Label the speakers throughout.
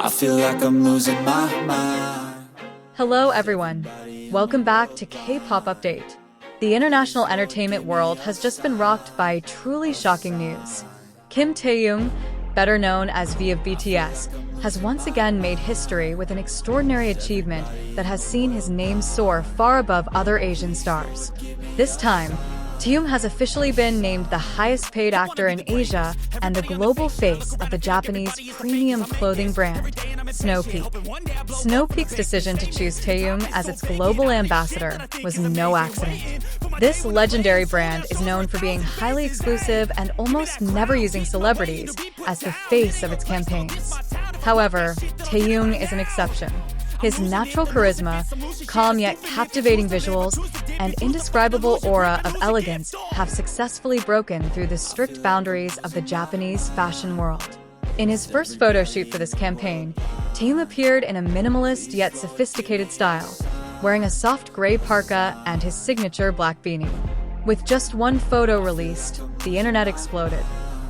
Speaker 1: I feel like I'm losing my mind.
Speaker 2: Hello everyone, welcome back to K-pop Update. The international entertainment world has just been rocked by truly shocking news. Kim Taehyung, better known as V of BTS, has once again made history with an extraordinary achievement that has seen his name soar far above other Asian stars. This time, Taehyung has officially been named the highest-paid actor in Asia and the global face of the Japanese premium clothing brand, Snow Peak. Snow Peak's decision to choose Taehyung as its global ambassador was no accident. This legendary brand is known for being highly exclusive and almost never using celebrities as the face of its campaigns. However, Taehyung is an exception. His natural charisma, calm yet captivating visuals, and indescribable aura of elegance have successfully broken through the strict boundaries of the Japanese fashion world. In his first photo shoot for this campaign, Taehyung appeared in a minimalist yet sophisticated style, wearing a soft gray parka and his signature black beanie. With just one photo released, the internet exploded.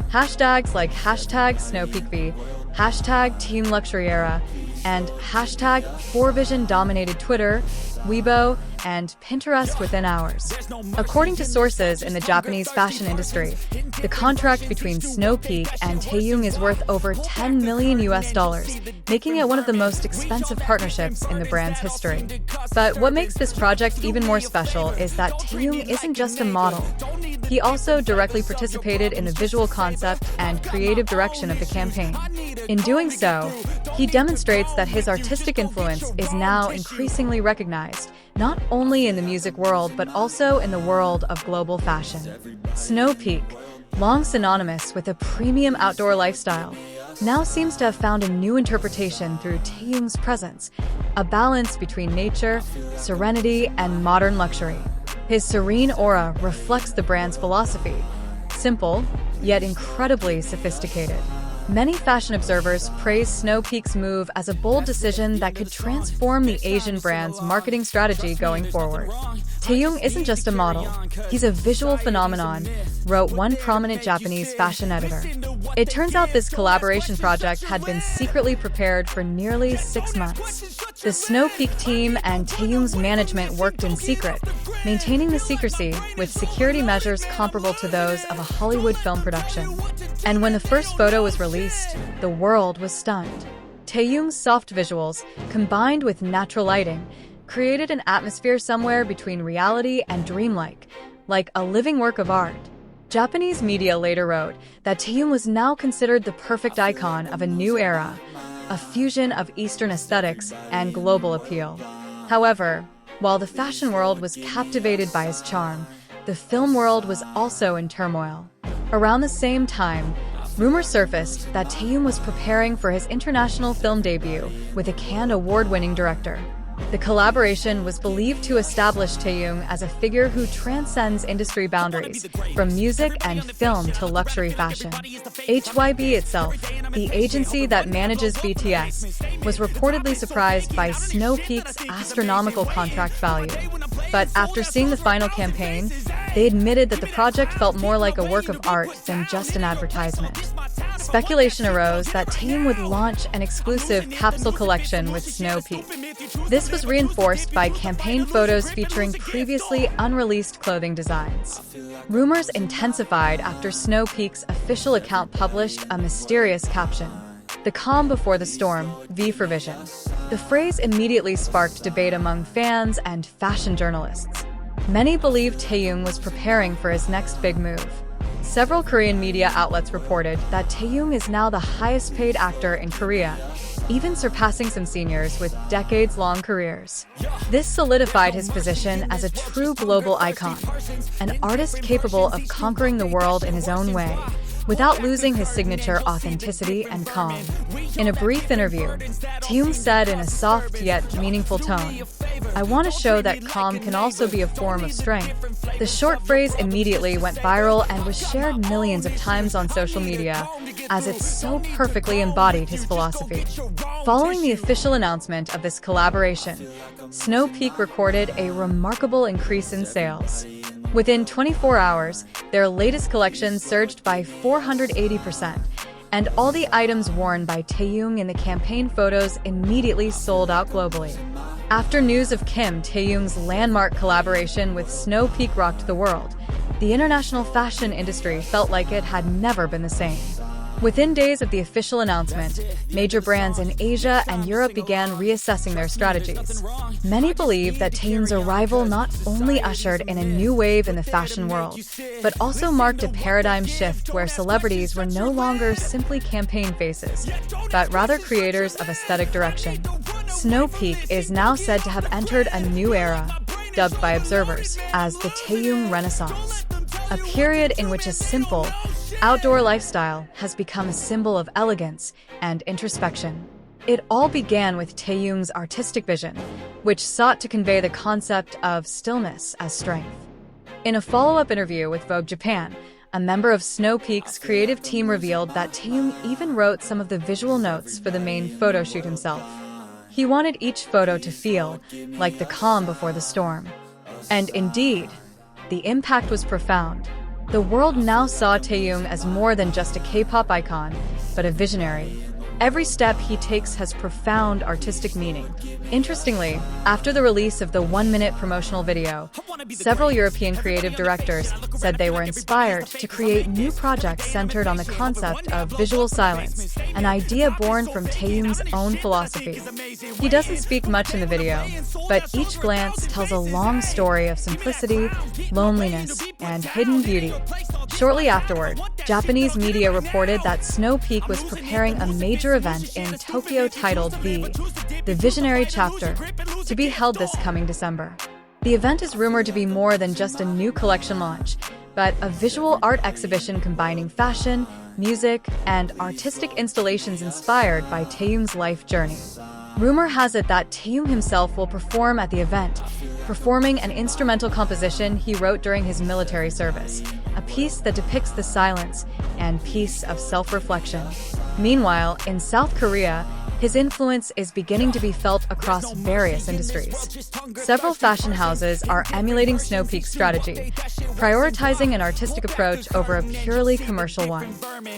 Speaker 2: Hashtags like #SnowPeakV, #TeamLuxuryEra, and #4Vision dominated Twitter, Weibo, and Pinterest within hours. According to sources in the Japanese fashion industry, the contract between Snow Peak and Taehyung is worth over $10 million, making it one of the most expensive partnerships in the brand's history. But what makes this project even more special is that Taehyung isn't just a model. He also directly participated in the visual concept and creative direction of the campaign. In doing so, he demonstrates that his artistic influence is now increasingly recognized, not only in the music world but also in the world of global fashion. Snow Peak, long synonymous with a premium outdoor lifestyle, now seems to have found a new interpretation through Taehyung's presence, a balance between nature, serenity, and modern luxury. His serene aura reflects the brand's philosophy, simple, yet incredibly sophisticated. Many fashion observers praise Snow Peak's move as a bold decision that could transform the Asian brand's marketing strategy going forward. Taehyung isn't just a model, he's a visual phenomenon, wrote one prominent Japanese fashion editor. It turns out this collaboration project had been secretly prepared for nearly 6 months. The Snow Peak team and Taehyung's management worked in secret, maintaining the secrecy with security measures comparable to those of a Hollywood film production. And when the first photo was released, the world was stunned. Taehyung's soft visuals, combined with natural lighting, created an atmosphere somewhere between reality and dreamlike, like a living work of art. Japanese media later wrote that Taehyung was now considered the perfect icon of a new era, a fusion of Eastern aesthetics and global appeal. However, while the fashion world was captivated by his charm, the film world was also in turmoil. Around the same time, rumors surfaced that Taehyung was preparing for his international film debut with a Cannes Award-winning director. The collaboration was believed to establish Taehyung as a figure who transcends industry boundaries, from music and film to luxury fashion. HYB itself, the agency that manages BTS, was reportedly surprised by Snow Peak's astronomical contract value. But after seeing the final campaign, they admitted that the project felt more like a work of art than just an advertisement. Speculation arose that Taehyung would launch an exclusive capsule collection with Snow Peak. This was reinforced by campaign photos featuring previously unreleased clothing designs. Rumors intensified after Snow Peak's official account published a mysterious caption, "The calm before the storm, V for Vision." The phrase immediately sparked debate among fans and fashion journalists. Many believed Taehyung was preparing for his next big move. Several Korean media outlets reported that Taehyung is now the highest-paid actor in Korea, even surpassing some seniors with decades-long careers. This solidified his position as a true global icon, an artist capable of conquering the world in his own way, without losing his signature authenticity and calm. In a brief interview, Taehyung said in a soft yet meaningful tone, "I want to show that calm can also be a form of strength." The short phrase immediately went viral and was shared millions of times on social media, as it so perfectly embodied his philosophy. Following the official announcement of this collaboration, Snow Peak recorded a remarkable increase in sales. Within 24 hours, their latest collection surged by 480%, And all the items worn by Taehyung in the campaign photos immediately sold out globally. After news of Kim Taehyung's landmark collaboration with Snow Peak rocked the world, the international fashion industry felt like it had never been the same. Within days of the official announcement, major brands in Asia and Europe began reassessing their strategies. Many believe that Taehyung's arrival not only ushered in a new wave in the fashion world, but also marked a paradigm shift where celebrities were no longer simply campaign faces, but rather creators of aesthetic direction. Snow Peak is now said to have entered a new era, dubbed by observers as the Taehyung Renaissance, a period in which a simple, outdoor lifestyle has become a symbol of elegance and introspection. It all began with Taehyung's artistic vision, which sought to convey the concept of stillness as strength. In a follow-up interview with Vogue Japan, a member of Snow Peak's creative team revealed that Taehyung even wrote some of the visual notes for the main photo shoot himself. He wanted each photo to feel like the calm before the storm. And indeed, the impact was profound. The world now saw Taehyung as more than just a K-pop icon, but a visionary. Every step he takes has profound artistic meaning. Interestingly, after the release of the 1-minute promotional video, several European creative directors said they were inspired to create new projects centered on the concept of visual silence, an idea born from Taehyung's own philosophy. He doesn't speak much in the video, but each glance tells a long story of simplicity, loneliness, and hidden beauty. Shortly afterward, Japanese media reported that Snow Peak was preparing a major event in Tokyo titled The Visionary Chapter, to be held this coming December. The event is rumored to be more than just a new collection launch, but a visual art exhibition combining fashion, music, and artistic installations inspired by Taehyung's life journey. Rumor has it that Taehyung himself will perform at the event, performing an instrumental composition he wrote during his military service, a piece that depicts the silence and peace of self-reflection. Meanwhile, in South Korea, his influence is beginning to be felt across various industries. Several fashion houses are emulating Snow Peak's strategy, prioritizing an artistic approach over a purely commercial one.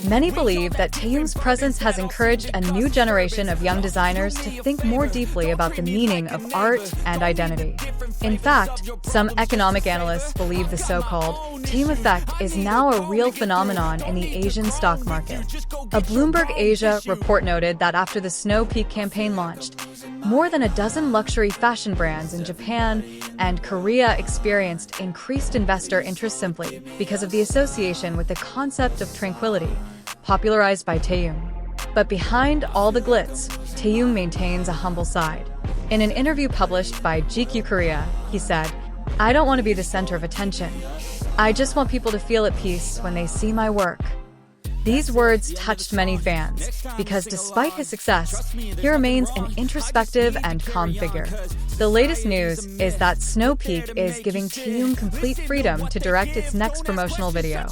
Speaker 2: Many believe that Taehyung's presence has encouraged a new generation of young designers to think more deeply about the meaning of art and identity. In fact, some economic analysts believe the so-called Taehyung effect is now a real phenomenon in the Asian stock market. A Bloomberg Asia report noted that after the Snow Peak campaign launched, more than a dozen luxury fashion brands in Japan and Korea experienced increased investor interest simply because of the association with the concept of tranquility, popularized by Taehyung. But behind all the glitz, Taehyung maintains a humble side. In an interview published by GQ Korea, he said, "I don't want to be the center of attention. I just want people to feel at peace when they see my work." These words touched many fans, because despite his success, he remains an introspective and calm figure. The latest news is that Snow Peak is giving Taehyung complete freedom to direct its next promotional video.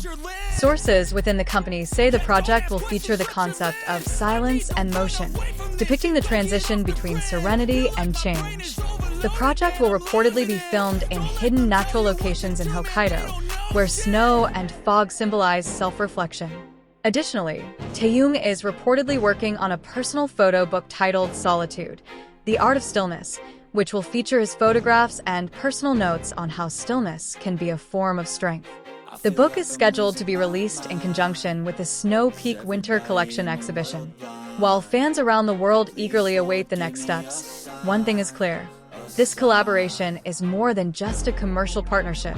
Speaker 2: Sources within the company say the project will feature the concept of silence and motion, depicting the transition between serenity and change. The project will reportedly be filmed in hidden natural locations in Hokkaido, where snow and fog symbolize self-reflection. Additionally, Taehyung is reportedly working on a personal photo book titled Solitude, The Art of Stillness, which will feature his photographs and personal notes on how stillness can be a form of strength. The book is scheduled to be released in conjunction with the Snow Peak Winter Collection exhibition. While fans around the world eagerly await the next steps, one thing is clear. This collaboration is more than just a commercial partnership.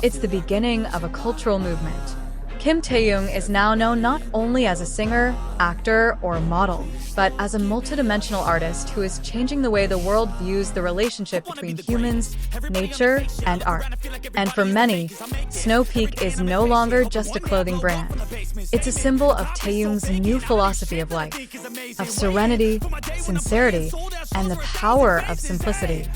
Speaker 2: It's the beginning of a cultural movement. Kim Taehyung is now known not only as a singer, actor, or model, but as a multidimensional artist who is changing the way the world views the relationship between humans, nature, and art. And for many, Snow Peak is no longer just a clothing brand. It's a symbol of Taehyung's new philosophy of life, of serenity, sincerity, and the power of simplicity.